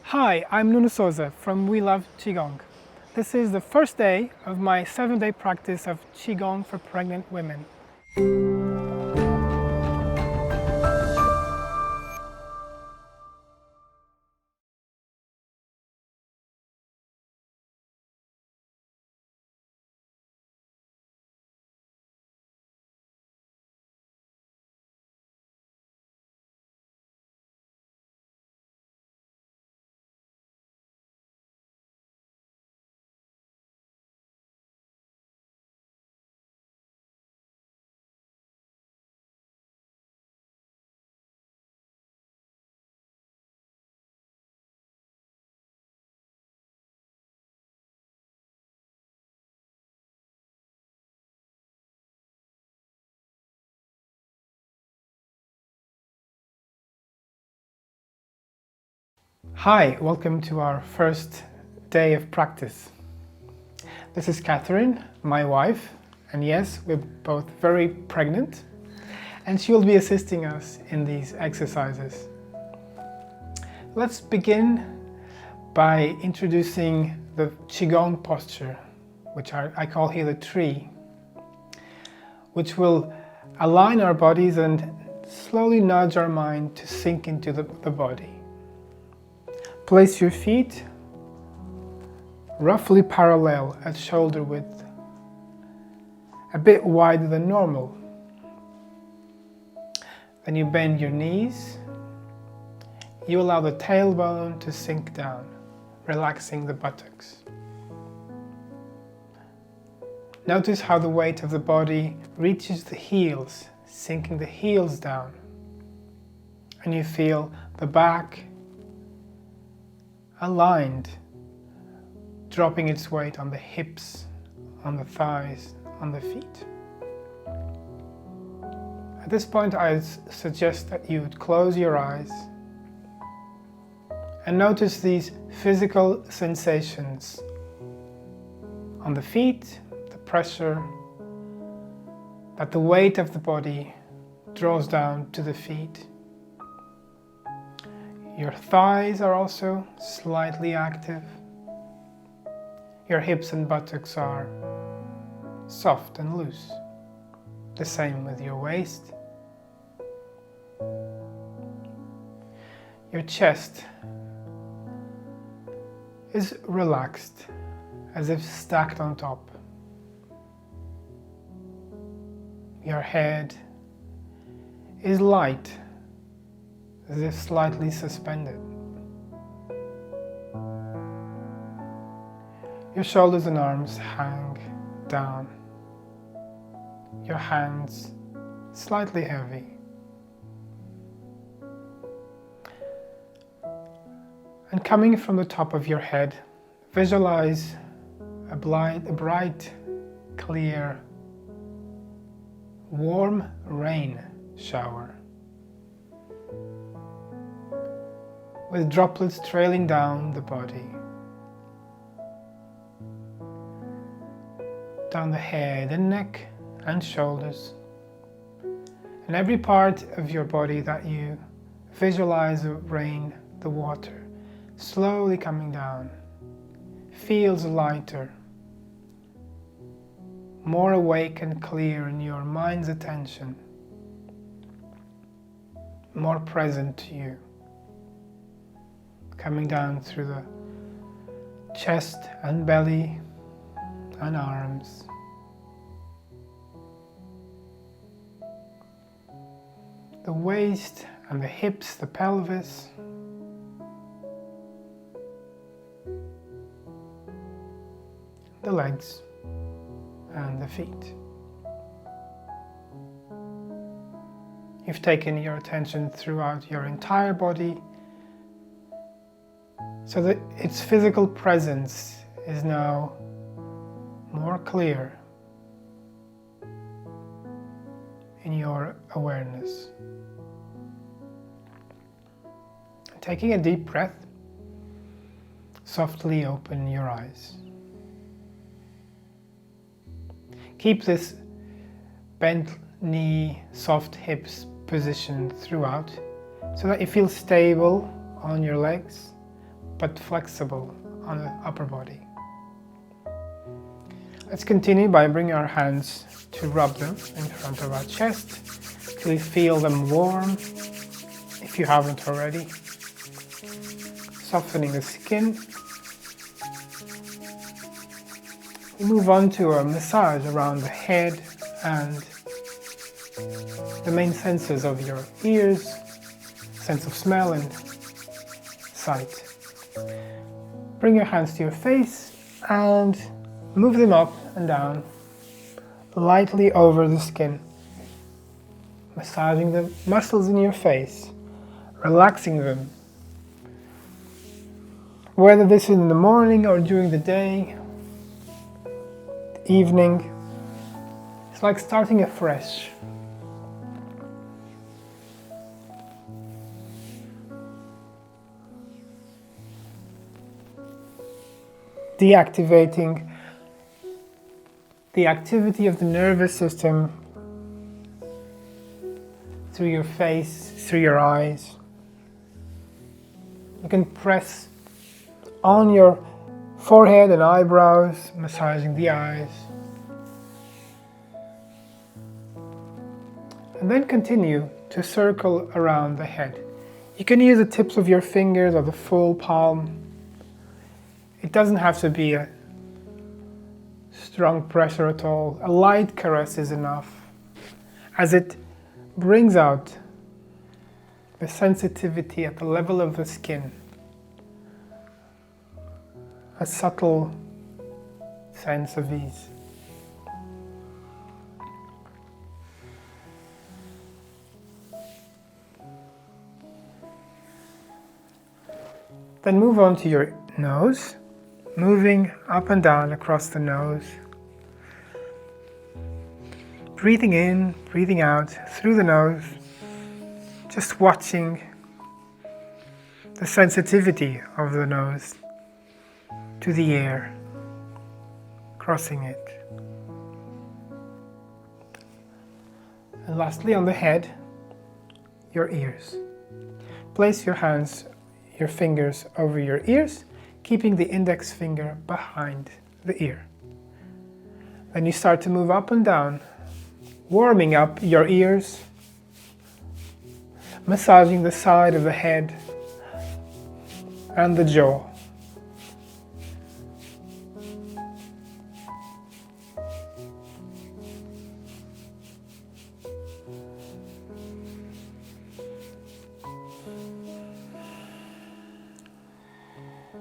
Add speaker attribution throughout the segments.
Speaker 1: Hi, I'm Nuno Sousa from We Love Qigong. This is the first day of my 7-day practice of Qigong for pregnant women. Hi, welcome to our first day of practice. This is Katherine, my wife, and yes, we're both very pregnant, and she will be assisting us in these exercises. Let's begin by introducing the Qigong posture, which I call here the tree, which will align our bodies and slowly nudge our mind to sink into the body. Place your feet roughly parallel at shoulder width, a bit wider than normal. Then you bend your knees. You allow the tailbone to sink down, relaxing the buttocks. Notice how the weight of the body reaches the heels, sinking the heels down. And you feel the back aligned, dropping its weight on the hips, on the thighs, on the feet. At this point, I suggest that you would close your eyes and notice these physical sensations on the feet, the pressure, that the weight of the body draws down to the feet. Your thighs are also slightly active. Your hips and buttocks are soft and loose. The same with your waist. Your chest is relaxed, as if stacked on top. Your head is light, as if slightly suspended. Your shoulders and arms hang down. Your hands slightly heavy. And coming from the top of your head, visualize a bright, clear, warm rain shower, with droplets trailing down the body, down the head and neck and shoulders, and every part of your body that you visualize the rain, the water, slowly coming down, feels lighter, more awake and clear in your mind's attention, more present to you, coming down through the chest and belly and arms. The waist and the hips, the pelvis. The legs and the feet. You've taken your attention throughout your entire body, so that its physical presence is now more clear in your awareness. Taking a deep breath, softly open your eyes. Keep this bent knee, soft hips position throughout, so that you feel stable on your legs, but flexible on the upper body. Let's continue by bringing our hands to rub them in front of our chest till you feel them warm, if you haven't already. Softening the skin. We move on to a massage around the head and the main senses of your ears, sense of smell and sight. Bring your hands to your face and move them up and down, lightly over the skin, massaging the muscles in your face, relaxing them. Whether this is in the morning or during the day, the evening, it's like starting afresh. Deactivating the activity of the nervous system through your face, through your eyes. You can press on your forehead and eyebrows, massaging the eyes. And then continue to circle around the head. You can use the tips of your fingers or the full palm. It doesn't have to be a strong pressure at all. A light caress is enough, as it brings out the sensitivity at the level of the skin. A subtle sense of ease. Then move on to your nose, moving up and down across the nose. Breathing in, breathing out through the nose, just watching the sensitivity of the nose to the air, crossing it. And lastly, on the head, your ears. Place your hands, your fingers over your ears, keeping the index finger behind the ear. Then you start to move up and down, warming up your ears, massaging the side of the head and the jaw.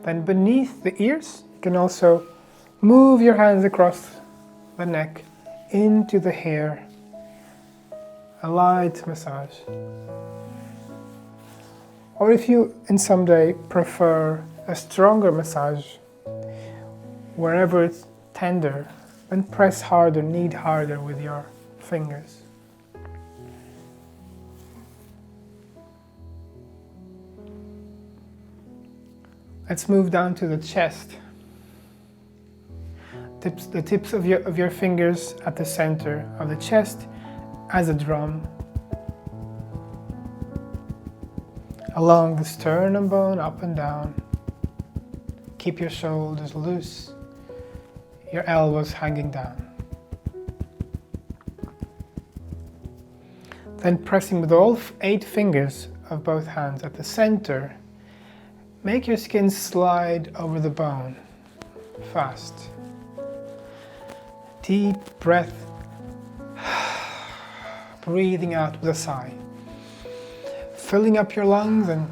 Speaker 1: Then beneath the ears, you can also move your hands across the neck into the hair. A light massage. Or if you, in some day, prefer a stronger massage, wherever it's tender, then press harder, knead harder with your fingers. Let's move down to the chest. The tips of your fingers at the center of the chest as a drum. Along the sternum bone, up and down. Keep your shoulders loose, your elbows hanging down. Then pressing with all 8 fingers of both hands at the center, make your skin slide over the bone, fast. Deep breath, breathing out with a sigh. Filling up your lungs and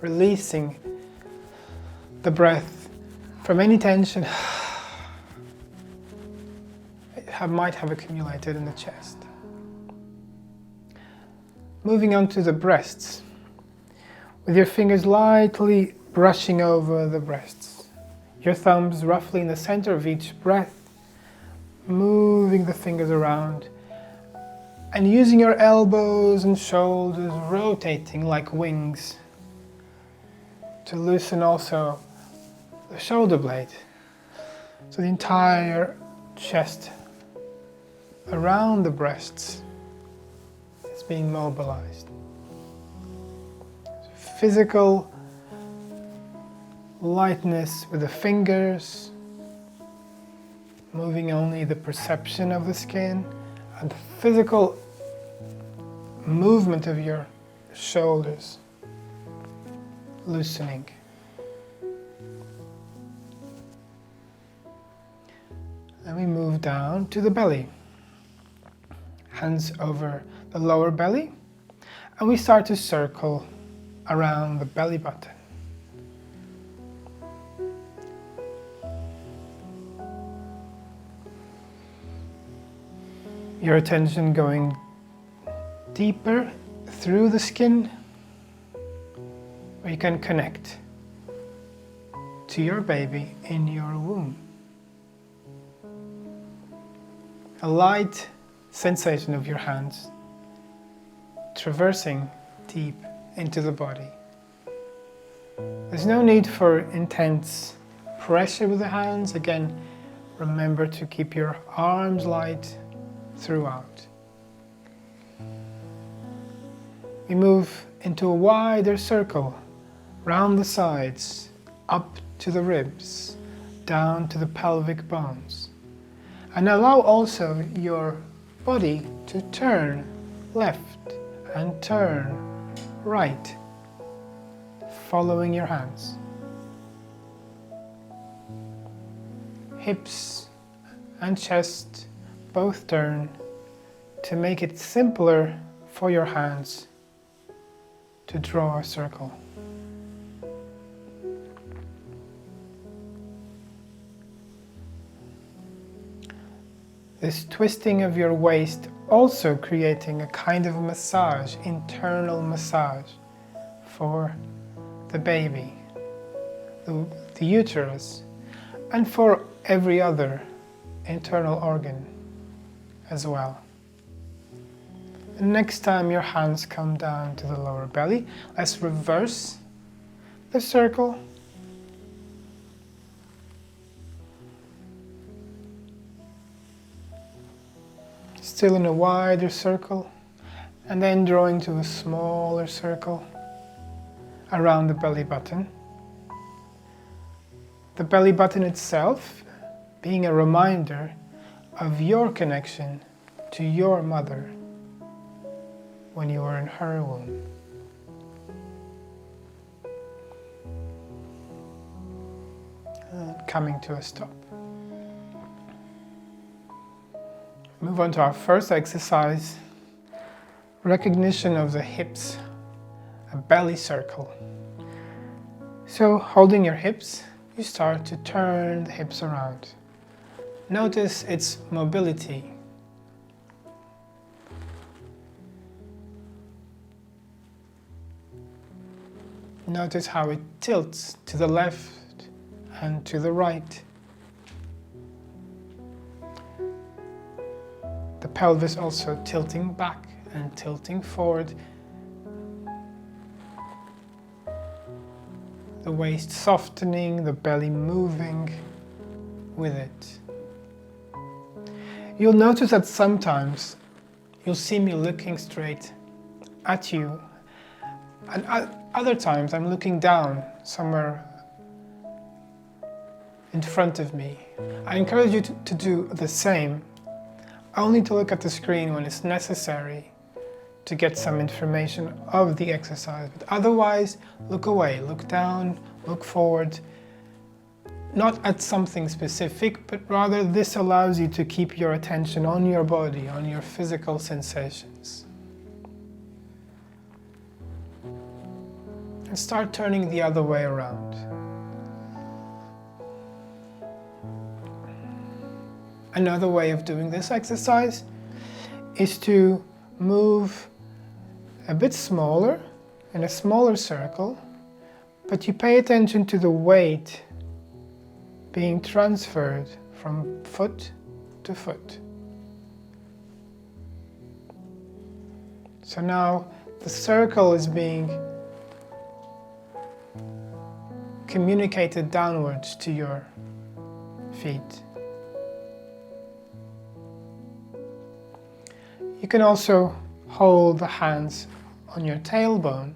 Speaker 1: releasing the breath from any tension it might have accumulated in the chest. Moving on to the breasts. With your fingers lightly brushing over the breasts. Your thumbs roughly in the center of each breath, moving the fingers around and using your elbows and shoulders rotating like wings to loosen also the shoulder blade. So the entire chest around the breasts is being mobilized. Physical lightness with the fingers, moving only the perception of the skin and the physical movement of your shoulders, loosening. And we move down to the belly. Hands over the lower belly, and we start to circle around the belly button. Your attention going deeper through the skin, where you can connect to your baby in your womb. A light sensation of your hands traversing deep into the body. There's no need for intense pressure with the hands. Again, remember to keep your arms light throughout. We move into a wider circle, round the sides, up to the ribs, down to the pelvic bones. And allow also your body to turn left and turn right, following your hands. Hips and chest both turn to make it simpler for your hands to draw a circle. This twisting of your waist also creating a kind of massage, internal massage for the baby, the uterus, and for every other internal organ as well. And next time your hands come down to the lower belly, let's reverse the circle. Still in a wider circle, and then drawing to a smaller circle around the belly button. The belly button itself being a reminder of your connection to your mother when you were in her womb. And coming to a stop. Move on to our first exercise, recognition of the hips, a belly circle. So holding your hips, you start to turn the hips around. Notice its mobility. Notice how it tilts to the left and to the right. The pelvis also tilting back and tilting forward. The waist softening, the belly moving with it. You'll notice that sometimes you'll see me looking straight at you, and other times I'm looking down somewhere in front of me. I encourage you to do the same, only to look at the screen when it's necessary to get some information of the exercise. But otherwise, look away, look down, look forward. Not at something specific, but rather this allows you to keep your attention on your body, on your physical sensations. And start turning the other way around. Another way of doing this exercise is to move a bit smaller, in a smaller circle, but you pay attention to the weight being transferred from foot to foot. So now the circle is being communicated downwards to your feet. You can also hold the hands on your tailbone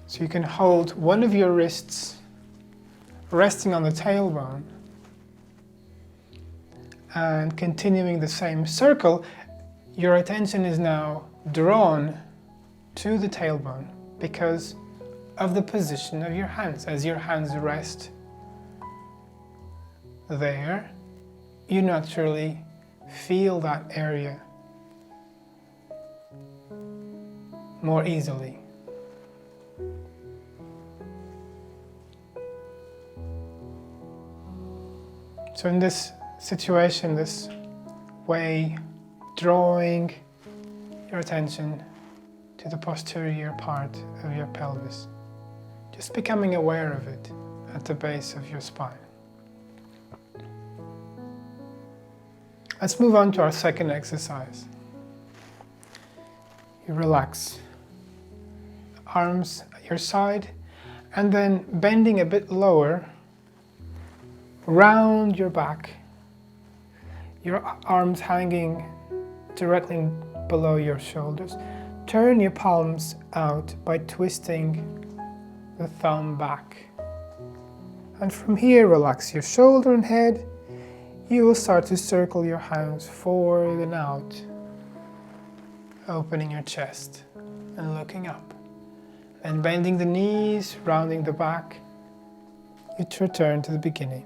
Speaker 1: So you can hold one of your wrists resting on the tailbone and continuing the same circle. Your attention is now drawn to the tailbone because of the position of your hands. As your hands rest there, you naturally feel that area more easily. So in this situation, this way, drawing your attention to the posterior part of your pelvis, just becoming aware of it at the base of your spine. Let's move on to our second exercise. You relax the arms at your side and then bending a bit lower, round your back, your arms hanging directly below your shoulders. Turn your palms out by twisting the thumb back. And from here, relax your shoulder and head. You will start to circle your hands forward and out, opening your chest and looking up. And bending the knees, rounding the back, you return to the beginning.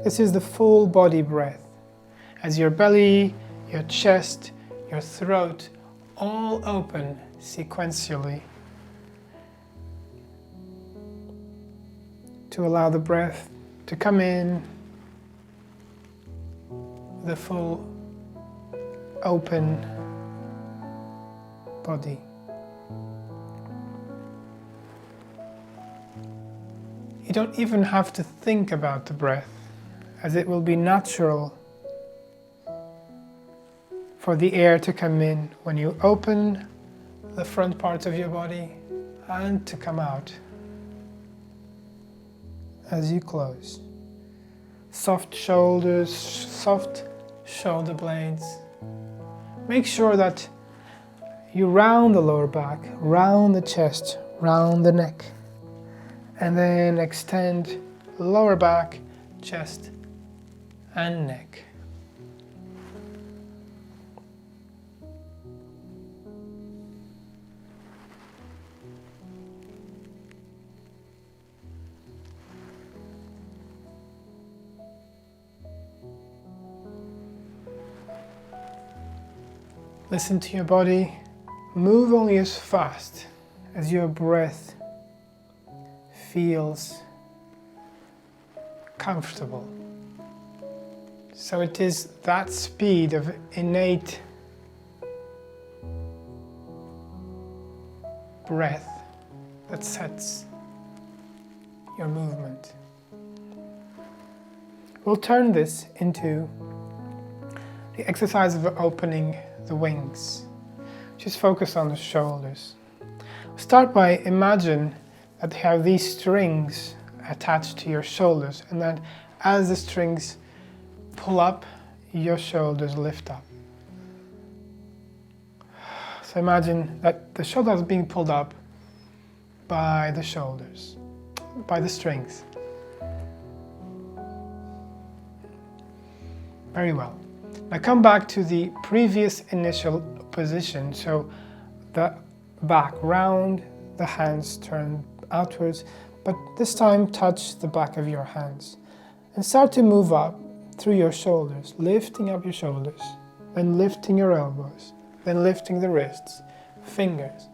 Speaker 1: This is the full body breath, as your belly, your chest, your throat all open sequentially to allow the breath to come in, the full open body. You don't even have to think about the breath, as it will be natural for the air to come in when you open the front parts of your body and to come out as you close. Soft shoulders, soft shoulder blades. Make sure that you round the lower back, round the chest, round the neck, and then extend lower back, chest, and neck. Listen to your body. Move only as fast as your breath feels comfortable. So it is that speed of innate breath that sets your movement. We'll turn this into the exercise of opening the wings. Just focus on the shoulders. Start by imagine that you have these strings attached to your shoulders, and that as the strings pull up, your shoulders lift up. So imagine that the shoulders are being pulled up by the shoulders, by the strings. Very well. Now come back to the previous initial position. So the back round, the hands turn outwards, but this time touch the back of your hands. And start to move up through your shoulders, lifting up your shoulders, then lifting your elbows, then lifting the wrists, fingers,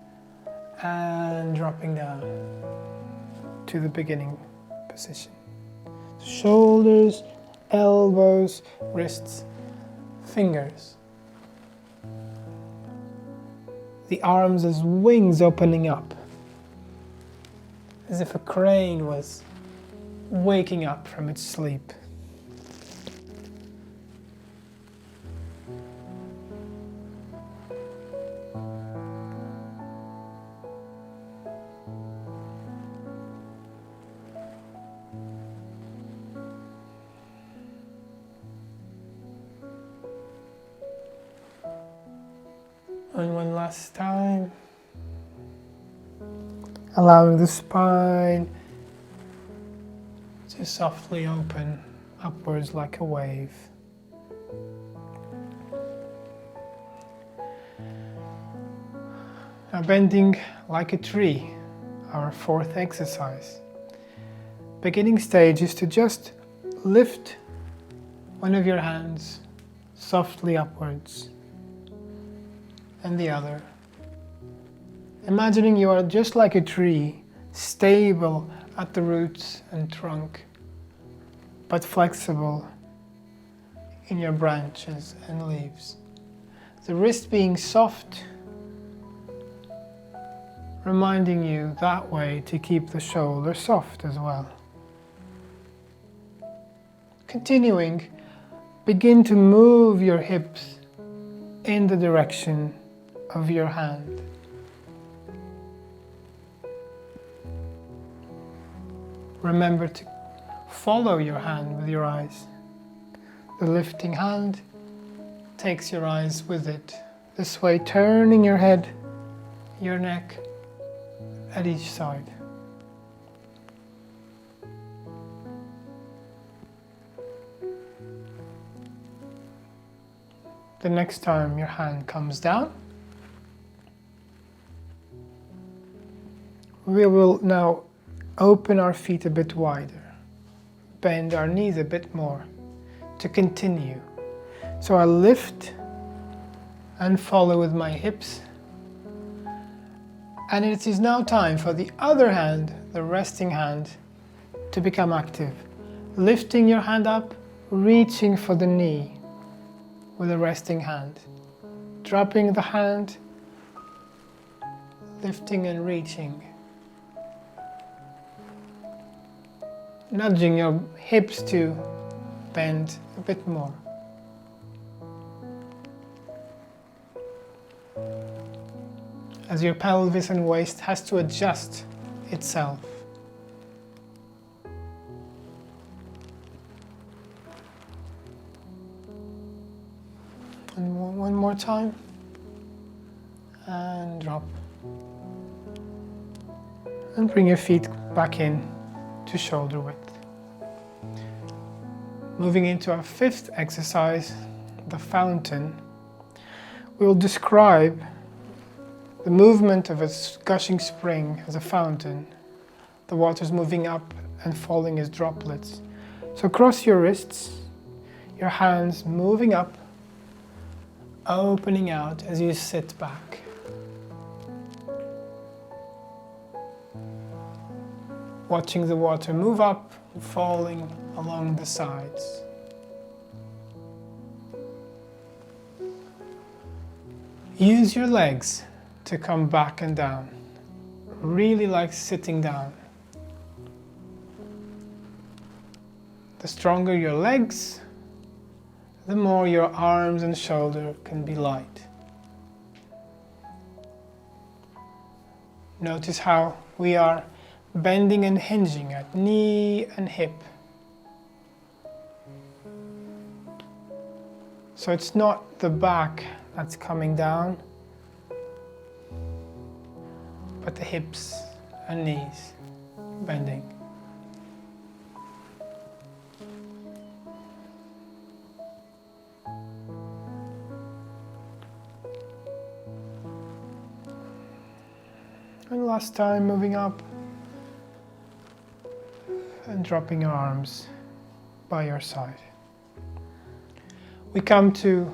Speaker 1: and dropping down to the beginning position. Shoulders, elbows, wrists, fingers. The arms as wings opening up, as if a crane was waking up from its sleep. And one last time. Allowing the spine to softly open upwards like a wave. Now bending like a tree, our fourth exercise. Beginning stage is to just lift one of your hands softly upwards and the other. Imagining you are just like a tree, stable at the roots and trunk, but flexible in your branches and leaves. The wrist being soft, reminding you that way to keep the shoulder soft as well. Continuing, begin to move your hips in the direction of your hand. Remember to follow your hand with your eyes. The lifting hand takes your eyes with it. This way, turning your head, your neck at each side. The next time your hand comes down, we will now open our feet a bit wider, bend our knees a bit more to continue. So I lift and follow with my hips. And it is now time for the other hand, the resting hand, to become active. Lifting your hand up, reaching for the knee with the resting hand. Dropping the hand, lifting and reaching. Nudging your hips to bend a bit more. As your pelvis and waist has to adjust itself. And one more time. And drop. And bring your feet back in to shoulder width. Moving into our fifth exercise, the fountain, we will describe the movement of a gushing spring as a fountain. The water's moving up and falling as droplets. So cross your wrists, your hands moving up, opening out as you sit back. Watching the water move up, falling along the sides. Use your legs to come back and down. Really like sitting down. The stronger your legs, the more your arms and shoulder can be light. Notice how we are bending and hinging at knee and hip. So it's not the back that's coming down, but the hips and knees bending. And last time, moving up and dropping your arms by your side. We come to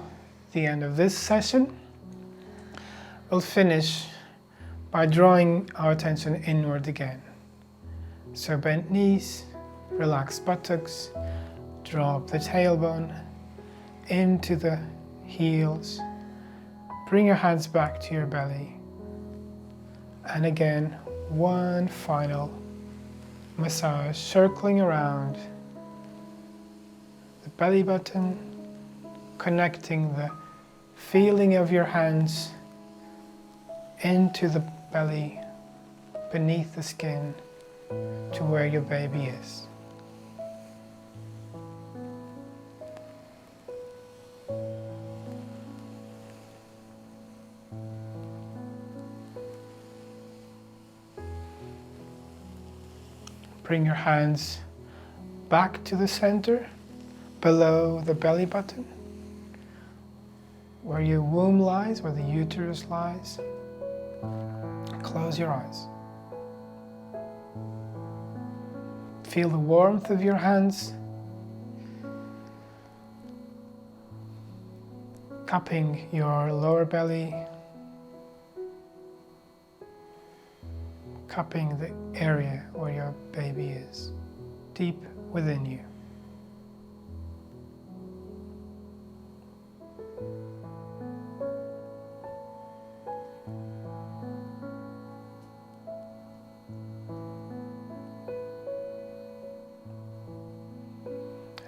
Speaker 1: the end of this session. We'll finish by drawing our attention inward again. So bent knees, relaxed buttocks, drop the tailbone into the heels. Bring your hands back to your belly. And again, one final massage, circling around the belly button, connecting the feeling of your hands into the belly, beneath the skin, to where your baby is. Bring your hands back to the center, below the belly button, where your womb lies, where the uterus lies. Close your eyes. Feel the warmth of your hands cupping your lower belly, cupping the area where your baby is, deep within you.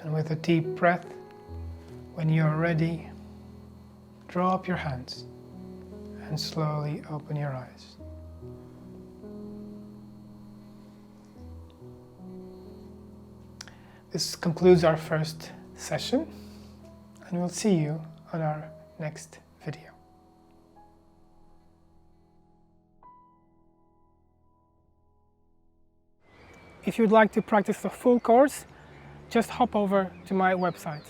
Speaker 1: And with a deep breath, when you're ready, draw up your hands and slowly open your eyes. This concludes our first session, and we'll see you on our next video. If you'd like to practice the full course, just hop over to my website.